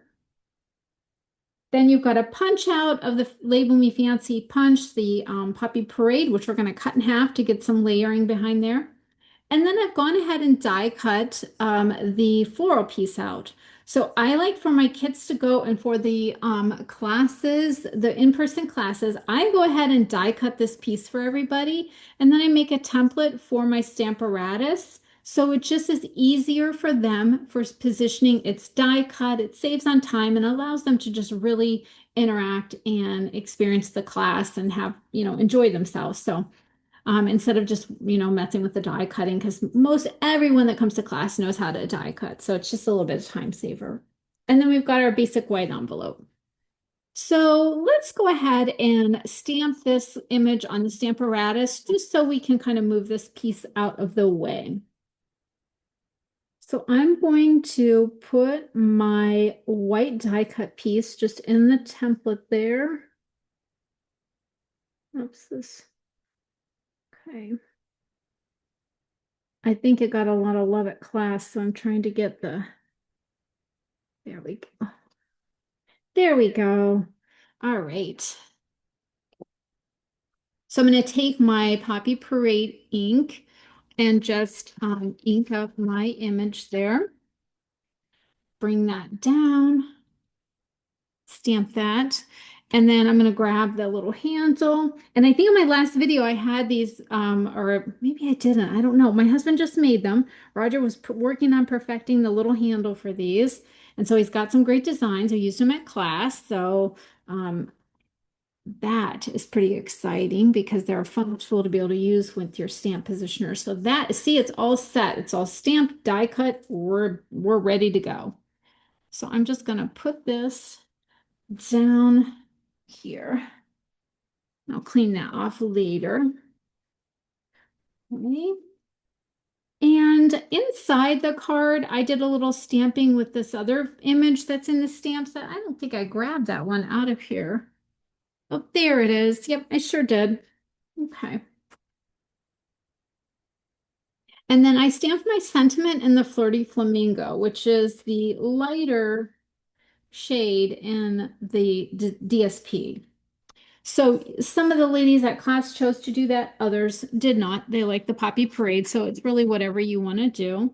Then you've got a punch out of the Label Me Fancy punch, the Poppy Parade, which we're going to cut in half to get some layering behind there. And then I've gone ahead and die cut the floral piece out. So I like for my kids to go and for the classes, the in-person classes, I go ahead and die cut this piece for everybody. And then I make a template for my Stamparatus. So it just is easier for them for positioning. It's die cut, it saves on time and allows them to just really interact and experience the class and have, enjoy themselves. So instead of just, messing with the die cutting, because most everyone that comes to class knows how to die cut. So it's just a little bit of time saver. And then we've got our basic white envelope. So let's go ahead and stamp this image on the Stamparatus just so we can kind of move this piece out of the way. So I'm going to put my white die cut piece just in the template there. Oops, this. Okay. I think it got a lot of love at class, so I'm trying to get there we go. There we go. All right. So I'm going to take my Poppy Parade ink and just ink up my image there. Bring that down, stamp that. And then I'm going to grab the little handle. And I think in my last video I had these, or maybe I didn't. I don't know. My husband just made them. Roger was working on perfecting the little handle for these. And so he's got some great designs. I used them at class. So that is pretty exciting because they're a fun tool to be able to use with your stamp positioner. So that, see, it's all set. It's all stamped, die cut. We're ready to go. So I'm just going to put this down here. I'll clean that off later. Okay. And inside the card, I did a little stamping with this other image that's in the stamp set. I don't think I grabbed that one out of here. Oh, there it is. Yep, I sure did. Okay. And then I stamped my sentiment in the Flirty Flamingo, which is the lighter shade in the DSP. So some of the ladies at class chose to do that, others did not. They like the Poppy Parade, so it's really whatever you want to do.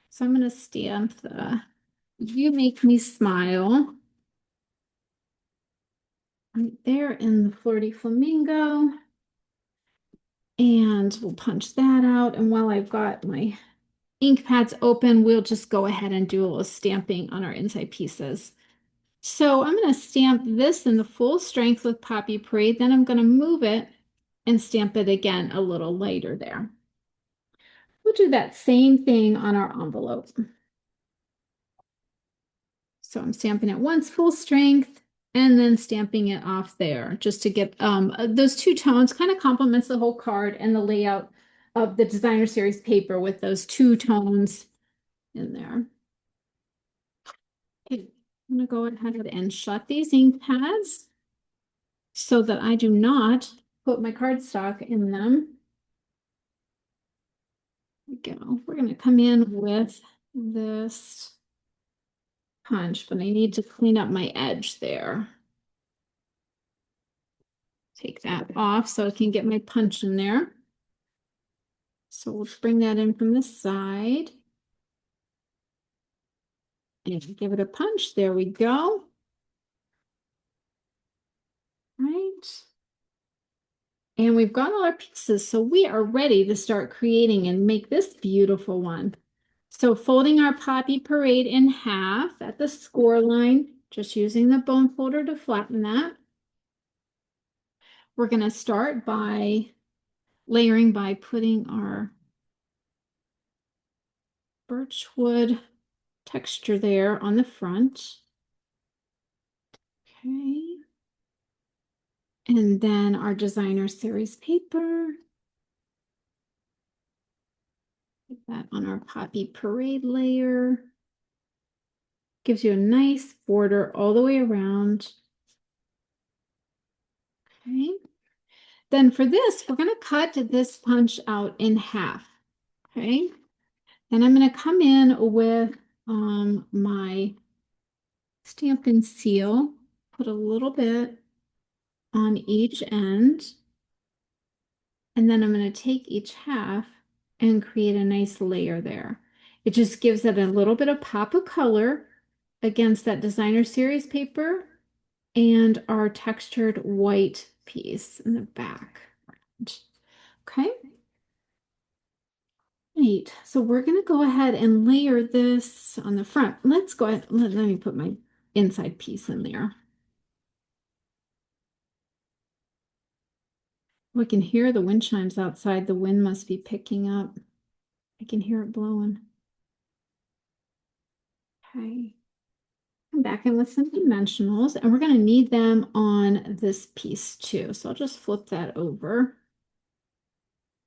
So I'm going to stamp the You Make Me Smile right there in the Flirty Flamingo. And we'll punch that out. And while I've got my ink pads open, we'll just go ahead and do a little stamping on our inside pieces. So I'm going to stamp this in the full strength with Poppy Parade. Then I'm going to move it and stamp it again a little lighter there. We'll do that same thing on our envelope. So I'm stamping it once full strength and then stamping it off there just to get those two tones kind of complements the whole card and the layout of the designer series paper with those two tones in there. Okay, I'm going to go ahead and shut these ink pads so that I do not put my cardstock in them. There we go. We're going to come in with this punch, but I need to clean up my edge there. Take that off so I can get my punch in there. So we'll bring that in from the side and give it a punch. There we go. Right. And we've got all our pieces, so we are ready to start creating and make this beautiful one. So folding our Poppy Parade in half at the score line, just using the bone folder to flatten that. We're going to start by layering by putting our birchwood texture there on the front. Okay. And then our designer series paper. Put that on our Poppy Parade layer. Gives you a nice border all the way around. Okay. Then for this, we're going to cut this punch out in half. Okay. Then I'm going to come in with my stamp and seal, put a little bit on each end. And then I'm going to take each half and create a nice layer there. It just gives it a little bit of pop of color against that designer series paper and our textured white piece in the back. Okay. Neat. So we're going to go ahead and layer this on the front. Let's go ahead. Let me put my inside piece in there. We can hear the wind chimes outside. The wind must be picking up. I can hear it blowing. Okay. Come back in with some dimensionals, and we're going to need them on this piece too. So I'll just flip that over.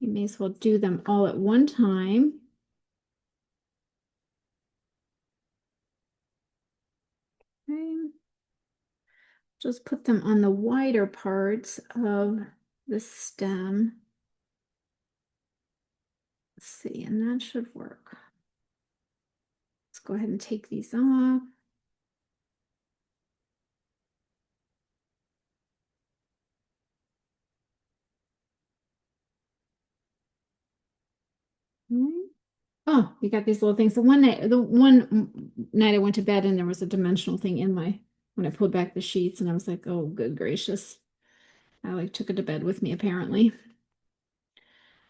You may as well do them all at one time. Okay. Just put them on the wider parts of the stem. Let's see, and that should work. Let's go ahead and take these off. Mm. Oh, we got these little things. The one night I went to bed and there was a dimensional thing in my when I pulled back the sheets, and I was like, oh, good gracious. I like took it to bed with me apparently.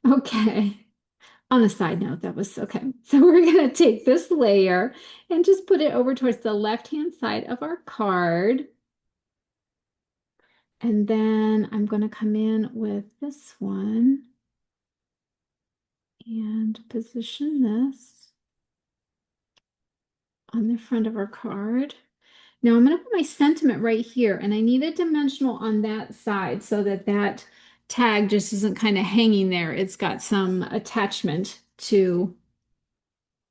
Okay. On a side note, that was okay. So we're gonna take this layer and just put it over towards the left-hand side of our card. And then I'm gonna come in with this one and position this on the front of our card. Now I'm going to put my sentiment right here, and I need a dimensional on that side so that that tag just isn't kind of hanging there. It's got some attachment to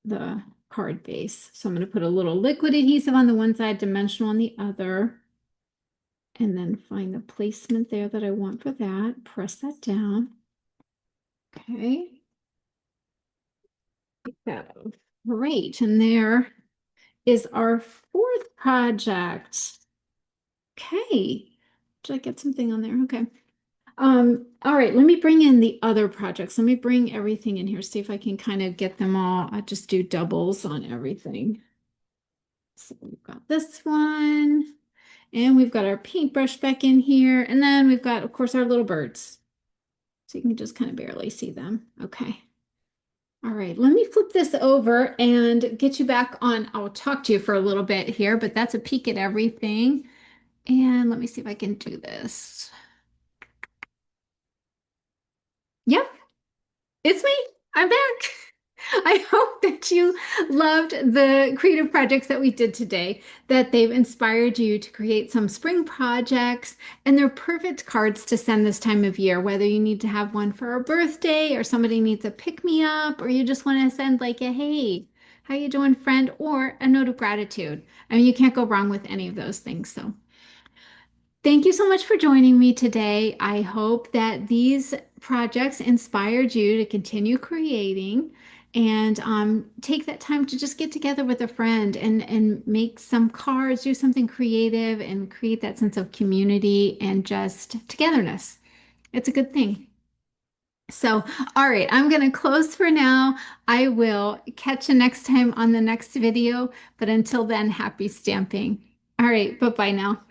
the card base. So I'm going to put a little liquid adhesive on the one side, dimensional on the other, and then find the placement there that I want for that. Press that down. Okay. Like that. Great. And there is our fourth project. Okay. Did I get something on there? Okay. All right, let me bring in the other projects. Let me bring everything in here, see if I can kind of get them all. I'll just do doubles on everything. So we've got this one, and we've got our paintbrush back in here, and then we've got, of course, our little birds. So you can just kind of barely see them. Okay. All right, let me flip this over and get you back on. I'll talk to you for a little bit here, but that's a peek at everything. And let me see if I can do this. Yep, it's me. I'm back. I hope that you loved the creative projects that we did today, that they've inspired you to create some spring projects, and they're perfect cards to send this time of year, whether you need to have one for a birthday or somebody needs a pick me up, or you just want to send like a hey, how you doing, friend, or a note of gratitude. I mean, you can't go wrong with any of those things. So thank you so much for joining me today. I hope that these projects inspired you to continue creating and take that time to just get together with a friend and make some cards, do something creative, and create that sense of community and just togetherness. It's a good thing. So, all right, I'm going to close for now. I will catch you next time on the next video, but until then, happy stamping. All right, bye-bye now.